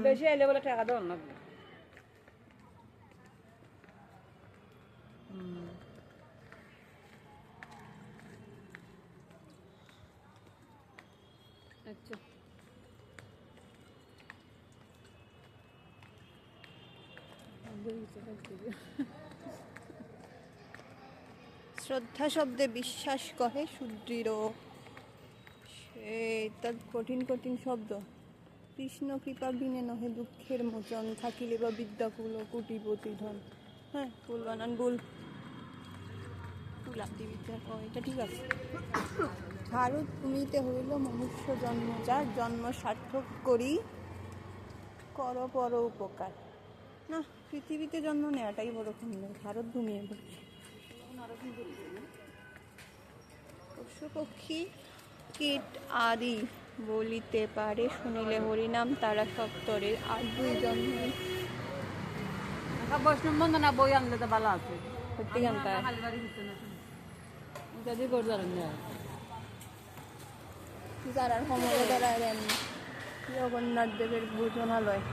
বেশি আইলে বলে টাকা দেওয়ার না। আচ্ছা শ্রদ্ধা শব্দে বিশ্বাস কহে সুদৃঢ়, সেটা কঠিন কঠিন শব্দ। কৃষ্ণ কৃপা বিনে নহে দুঃখের মোচন, থাকিলে বা বিদ্যাকুল ও কোটিপতি ধন। হ্যাঁ, ফুল বানান ভুল, ফুলাতি বিদ্যা, এটা ঠিক আছে। ভারত ভূমিতে হইল মনুষ্য জন্ম, যার জন্ম সার্থক করি কর পর উপকার। না, পৃথিবীতে জন্ম নেওয়াটাই বড় সুন্দর, ভারত ঘুমিয়ে পড়ছে। পশু পক্ষী কীট আদি বলিতে পারে, শুনিলে হরিনাম তারা সত্তরে। আর দুই জন্ম বৈষ্ণব বন্দনা বই আনলে তো ভালো আছে। সত্যি গানটা যদি করে জানেন যারা সময় দাঁড়ায় জগন্নাথ দেবের ভোজনালয়।